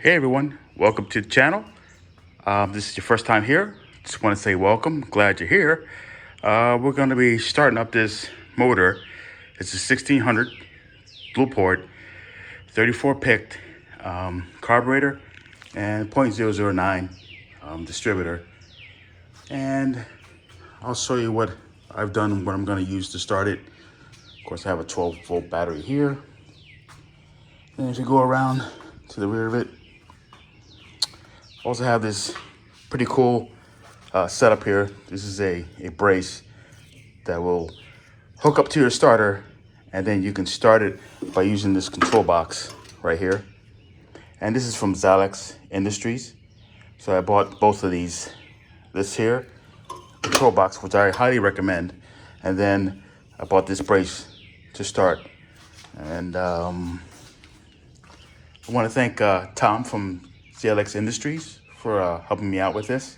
Hey everyone, welcome to the channel. This is your first time here. Just want to say welcome. Glad you're here. We're going to be starting up this motor. It's a 1600 dual port, 34 picked carburetor, and .009 distributor. And I'll show you what I've done, what I'm going to use to start it. Of course, I have a 12-volt battery here. And if you go around to the rear of it, also have this pretty cool setup here. This is a brace that will hook up to your starter, and then you can start it by using this control box right here. And this is from Xalex Industries. So I bought both of these. This here, control box, which I highly recommend. And then I bought this brace to start. And I want to thank Tom from Xalex Industries for helping me out with this.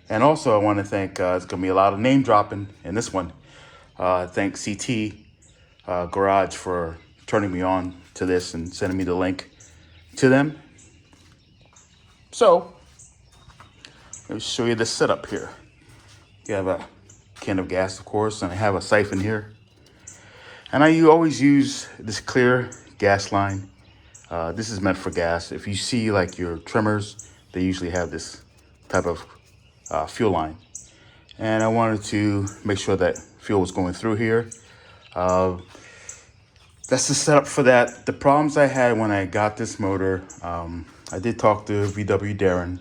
And also I want to thank, there's going to be a lot of name dropping in this one. Thank CT Garage for turning me on to this and sending me the link to them. So, let me show you the setup here. You have a can of gas, of course, and I have a siphon here. And I always use this clear gas line. This is meant for gas. If you see like your trimmers, they usually have this type of fuel line. And I wanted to make sure that fuel was going through here. That's the setup for that. The problems I had when I got this motor, I did talk to VW Darren.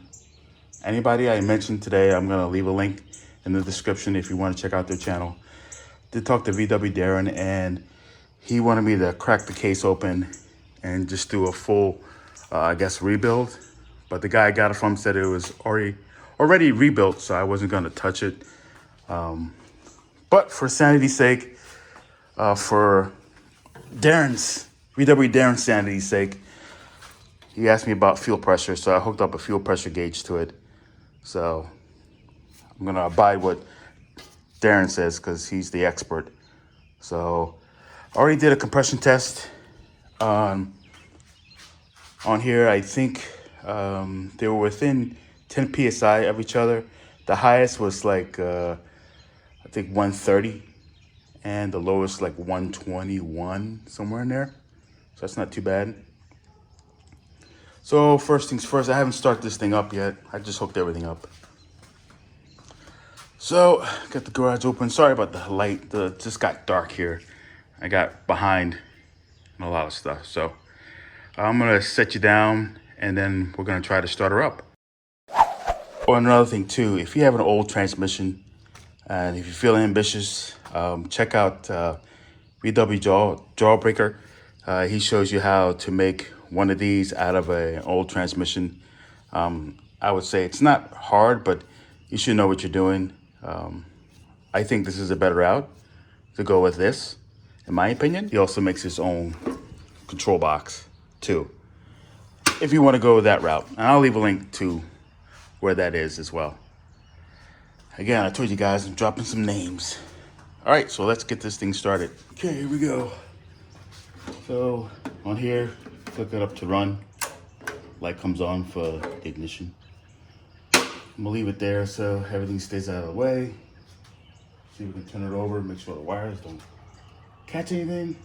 Anybody I mentioned today, I'm gonna leave a link in the description if you want to check out their channel. Did talk to VW Darren, and he wanted me to crack the case open and just do a full, I guess, rebuild. But the guy I got it from said it was already rebuilt, so I wasn't gonna touch it. But for sanity's sake, for VW Darren's sanity's sake, he asked me about fuel pressure, so I hooked up a fuel pressure gauge to it. So I'm gonna abide what Darren says because he's the expert. So I already did a compression test on here. I think they were within 10 psi of each other. The highest was like I think 130, and the lowest like 121, somewhere in there. So that's not too bad. So first things first, I haven't started this thing up yet. I just hooked everything up. So got the garage open. Sorry about the light. It just got dark here. I got behind in a lot of stuff. So I'm gonna set you down, and then we're gonna try to start her up. Oh, another thing too, if you have an old transmission and if you feel ambitious, check out VW Jawbreaker. He shows you how to make one of these out of an old transmission. I would say it's not hard, but you should know what you're doing. I think this is a better route to go with this, in my opinion. He also makes his own control box too, if you want to go with that route. And I'll leave a link to where that is as well. Again, I told you guys I'm dropping some names. All right, so let's get this thing started. Okay, here we go. So on here, hook it up to run. Light comes on for the ignition. I'm gonna leave it there so everything stays out of the way. See if we can turn it over, make sure the wires don't catch anything.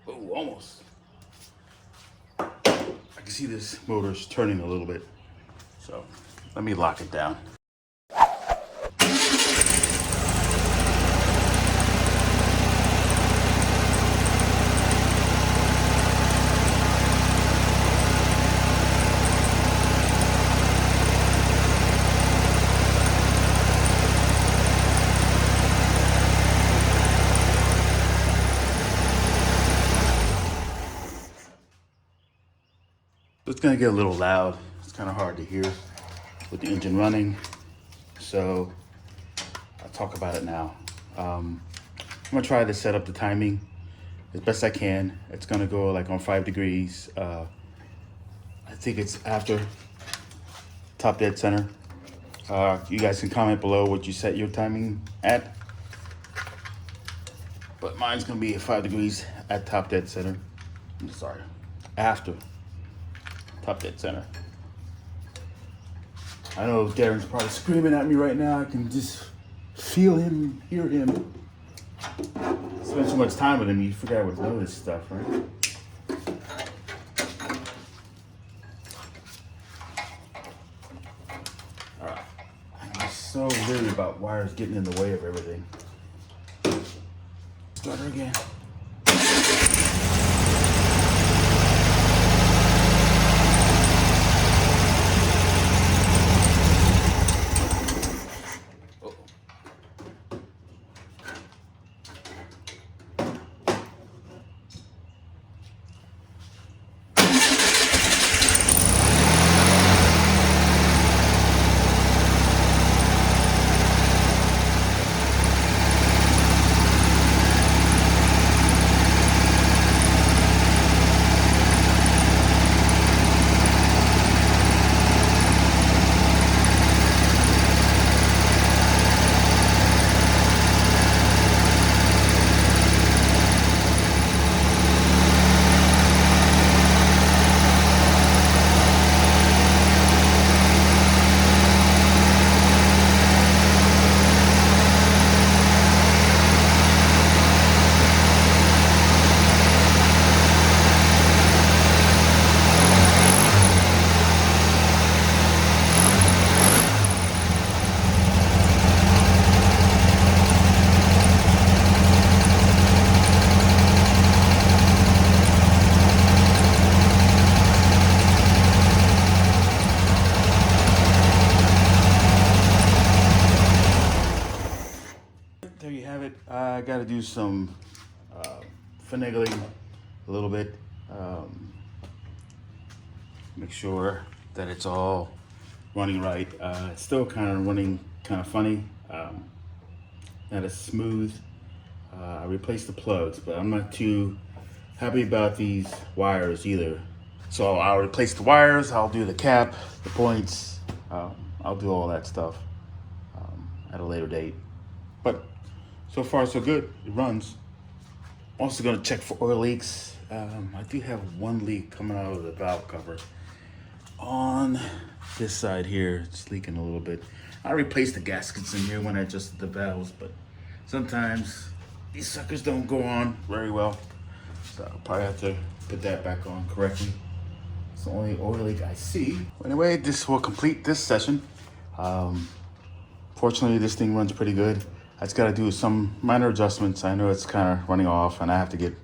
Oh, almost. I can see this motor's turning a little bit. So let me lock it down. It's gonna get a little loud. It's kind of hard to hear with the engine running. So I'll talk about it now. I'm gonna try to set up the timing as best I can. It's gonna go like on 5 degrees. I think it's after top dead center. You guys can comment below what you set your timing at. But mine's gonna be at 5 degrees at top dead center. I'm sorry, after top dead center. I know Darren's probably screaming at me right now. I can just feel him, hear him. Spend so much time with him, you forget what to know this stuff, right? Alright. I'm just so worried about wires getting in the way of everything. Start her again. There you have it. I got to do some finagling a little bit. Make sure that it's all running right. It's still kind of running kind of funny. Not as smooth. I replaced the plugs, but I'm not too happy about these wires either. So I'll replace the wires. I'll do the cap, the points. I'll do all that stuff at a later date. But so far, so good. It runs. Also gonna check for oil leaks. I do have one leak coming out of the valve cover. On this side here, it's leaking a little bit. I replaced the gaskets in here when I adjusted the valves, but sometimes these suckers don't go on very well. So I'll probably have to put that back on correctly. It's the only oil leak I see. Anyway, this will complete this session. Fortunately, this thing runs pretty good. I just got to do some minor adjustments. I know it's kind of running off and I have to get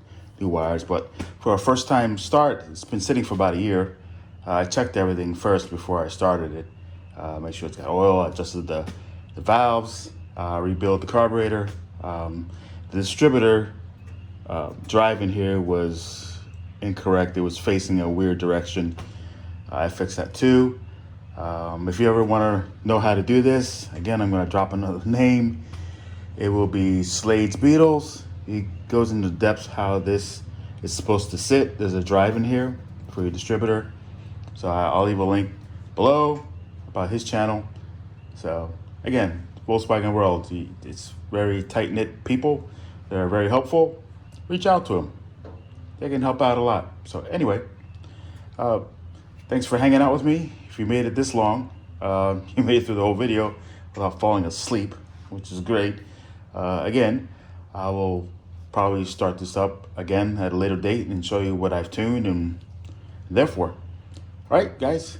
new wires, but for a first time start, it's been sitting for about a year. I checked everything first before I started it. Make sure it's got oil, adjusted the valves, rebuilt the carburetor. The distributor drive in here was incorrect. It was facing a weird direction. I fixed that too. If you ever want to know how to do this, again, I'm going to drop another name. It will be Slade's Beetles. He goes into depth how this is supposed to sit. There's a drive in here for your distributor. So I'll leave a link below about his channel. So again, Volkswagen World, it's very tight-knit people. They're very helpful. Reach out to them. They can help out a lot. So anyway, thanks for hanging out with me. If you made it this long, you made it through the whole video without falling asleep, which is great. Again, I will probably start this up again at a later date and show you what I've tuned and therefore. All right, guys,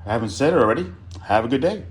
I haven't said it already. Have a good day.